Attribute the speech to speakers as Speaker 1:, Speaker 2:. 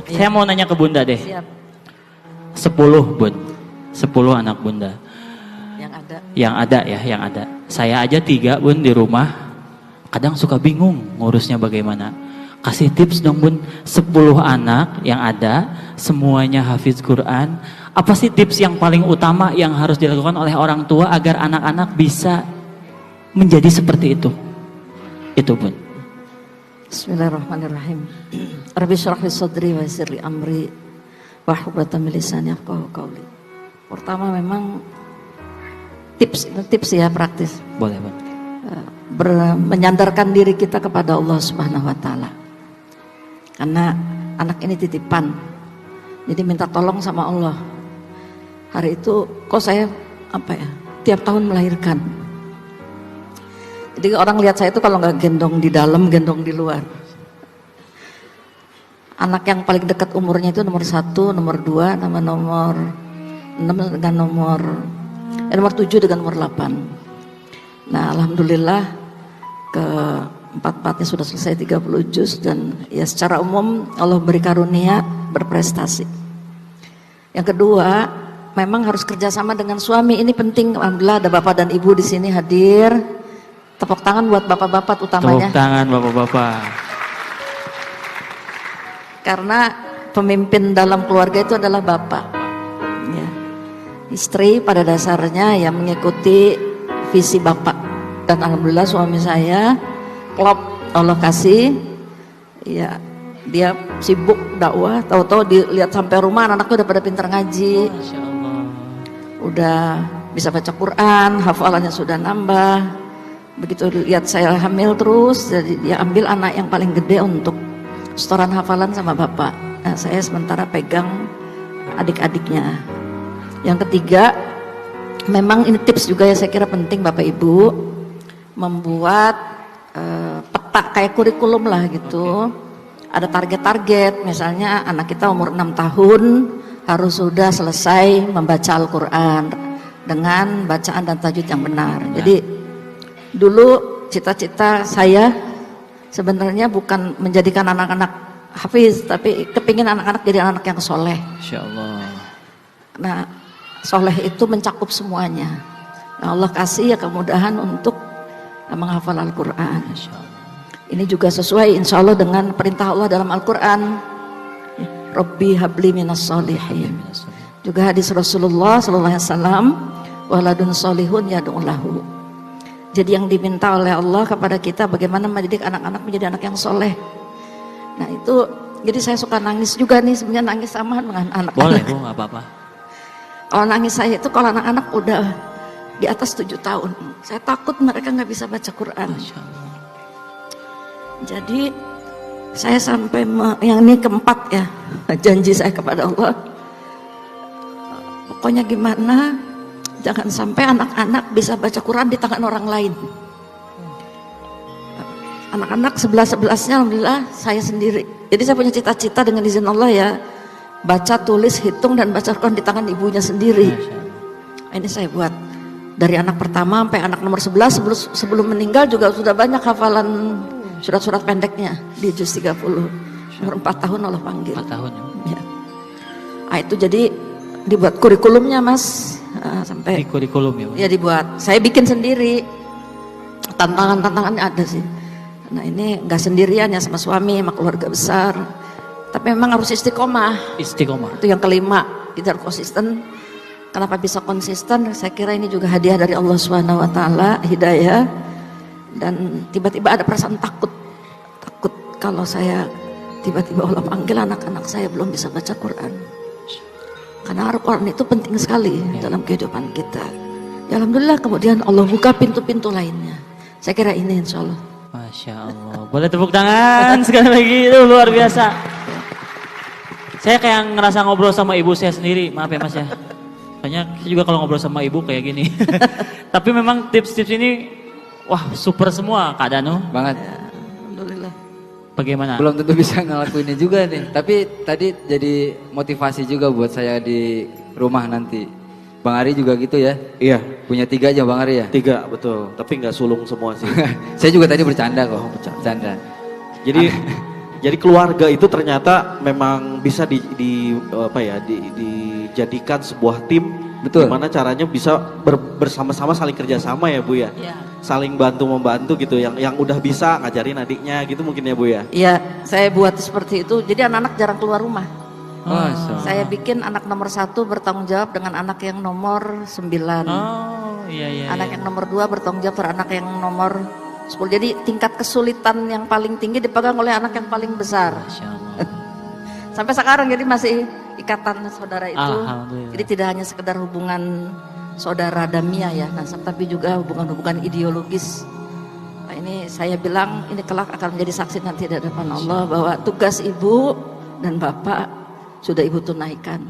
Speaker 1: Saya mau nanya ke Bunda deh.
Speaker 2: Siap.
Speaker 1: 10 Bun, 10 anak Bunda. Yang ada. Saya aja 3 Bun di rumah. Kadang suka bingung ngurusnya bagaimana. Kasih tips dong Bun, 10 anak yang ada, semuanya hafiz Quran. Apa sih tips yang paling utama yang harus dilakukan oleh orang tua agar anak-anak bisa menjadi seperti itu? Itu Bun.
Speaker 2: Bismillahirrahmanirrahim. Rabbi syrah li sadri wa yassir li amri wahlul 'uqdatam min lisani yafqahu qawli. Pertama memang tips ya praktis.
Speaker 1: Boleh Bun.
Speaker 2: Menyandarkan diri kita kepada Allah Subhanahu wa taala. Karena anak ini titipan. Jadi minta tolong sama Allah. Hari itu kok saya tiap tahun melahirkan. Jadi orang lihat saya itu kalau nggak gendong di dalam, gendong di luar. Anak yang paling dekat umurnya itu nomor 1, nomor 2, nama nomor 6 dengan nomor 7 dengan nomor 8. Nah alhamdulillah keempat-empatnya sudah selesai 30 juz dan ya secara umum Allah beri karunia berprestasi. Yang kedua, memang harus kerjasama dengan suami, ini penting. Alhamdulillah ada bapak dan ibu di sini hadir. Tepuk tangan buat bapak-bapak utamanya.
Speaker 1: Tepuk tangan bapak-bapak.
Speaker 2: Karena pemimpin dalam keluarga itu adalah bapak. Ya. Istri pada dasarnya yang mengikuti visi bapak. Dan alhamdulillah suami saya klop Allah kasih. Ya, dia sibuk dakwah, tahu-tahu dilihat sampai rumah anak-anaknya udah pada pintar ngaji.
Speaker 1: Masya Allah.
Speaker 2: Udah bisa baca Quran, hafalannya sudah nambah. Begitu lihat saya hamil terus, jadi dia ambil anak yang paling gede untuk setoran hafalan sama bapak. Nah, saya sementara pegang adik-adiknya. Yang ketiga, memang ini tips juga ya saya kira penting Bapak Ibu, membuat peta kayak kurikulum lah gitu. Ada target-target, misalnya anak kita umur 6 tahun harus sudah selesai membaca Al-Quran dengan bacaan dan tajwid yang benar. Jadi dulu cita-cita saya sebenarnya bukan menjadikan anak-anak hafiz, tapi kepingin anak-anak jadi anak yang soleh.
Speaker 1: Insya Allah.
Speaker 2: Nah, soleh itu mencakup semuanya. Nah, Allah kasih ya kemudahan untuk menghafal Al-Quran. Ini juga sesuai insya Allah dengan perintah Allah dalam Al-Quran. Rabbi habli minas solihin. Juga hadis Rasulullah SAW, waladun solihun yad'ulahu. Jadi yang diminta oleh Allah kepada kita bagaimana mendidik anak-anak menjadi anak yang soleh. Nah itu, jadi saya suka nangis juga nih, sebenarnya nangis sama dengan anak-anak.
Speaker 1: Boleh Bu, nggak apa-apa.
Speaker 2: Kalau nangis saya itu kalau anak-anak udah di atas 7 tahun, saya takut mereka nggak bisa baca Quran.
Speaker 1: Masya Allah.
Speaker 2: Jadi saya sampai yang ini keempat ya, janji saya kepada Allah. Pokoknya gimana, jangan sampai anak-anak bisa baca Quran di tangan orang lain. Anak-anak 11-11-nya alhamdulillah saya sendiri. Jadi saya punya cita-cita dengan izin Allah ya, baca, tulis, hitung dan baca Quran di tangan ibunya sendiri. Ini saya buat dari anak pertama sampai anak nomor 11 sebelum meninggal juga sudah banyak hafalan surat-surat pendeknya di juz 30. Umur 4 tahun Allah panggil.
Speaker 1: 4 tahun
Speaker 2: ya. Nah, itu jadi dibuat kurikulumnya Mas. Sampai
Speaker 1: di kurikulum ya.
Speaker 2: Ya dibuat. Saya bikin sendiri. Tantangannya ada sih. Nah ini nggak sendirian ya, sama suami, sama keluarga besar. Tapi memang harus istiqomah.
Speaker 1: Istiqomah.
Speaker 2: Itu yang kelima. Kita harus konsisten. Kenapa bisa konsisten? Saya kira ini juga hadiah dari Allah Subhanahu Wa Taala, hidayah. Dan tiba-tiba ada perasaan takut kalau saya tiba-tiba Allah panggil anak-anak saya belum bisa baca Quran. Karena Al-Quran itu penting sekali dalam kehidupan kita. Ya alhamdulillah kemudian Allah buka pintu-pintu lainnya. Saya kira ini insya Allah.
Speaker 1: Masya Allah. Boleh tepuk tangan sekali lagi, itu luar biasa. Saya kayak ngerasa ngobrol sama ibu saya sendiri, maaf ya Mas ya. Kayaknya saya juga kalau ngobrol sama ibu kayak gini. Tapi memang tips-tips ini, wah super semua Kak Danu.
Speaker 3: Banget.
Speaker 2: Ya, alhamdulillah.
Speaker 1: Bagaimana?
Speaker 3: Belum tentu bisa ngelakuinnya juga nih. Tapi tadi jadi motivasi juga buat saya di rumah nanti. Bang Ari juga gitu ya?
Speaker 4: Iya.
Speaker 3: Punya 3 aja Bang Ari ya?
Speaker 4: 3 betul. Tapi nggak sulung semua sih.
Speaker 3: Saya juga tadi bercanda kok. Bercanda.
Speaker 4: Jadi Jadi keluarga itu ternyata memang bisa dijadikan sebuah tim.
Speaker 3: Betul.
Speaker 4: Gimana caranya bisa bersama-sama saling kerjasama ya Bu ya.
Speaker 2: Ya.
Speaker 4: Saling bantu-membantu gitu. Yang udah bisa ngajarin adiknya gitu mungkin ya Bu ya.
Speaker 2: Iya, saya buat seperti itu. Jadi anak-anak jarang keluar rumah.
Speaker 3: Masa.
Speaker 2: Saya bikin anak nomor 1 bertanggung jawab dengan anak yang nomor 9.
Speaker 1: Oh, iya.
Speaker 2: Anak yang nomor 2 bertanggung jawab pada anak yang nomor 10. Jadi tingkat kesulitan yang paling tinggi dipegang oleh anak yang paling besar.
Speaker 1: Masya Allah.
Speaker 2: Sampai sekarang jadi masih ikatan saudara itu.
Speaker 1: Alhamdulillah.
Speaker 2: Jadi tidak hanya sekedar hubungan saudara damiah ya, nasab, tapi juga hubungan-hubungan ideologis. Nah, ini saya bilang ini kelak akan menjadi saksi nanti di hadapan Allah bahwa tugas ibu dan bapak sudah ibu tunaikan.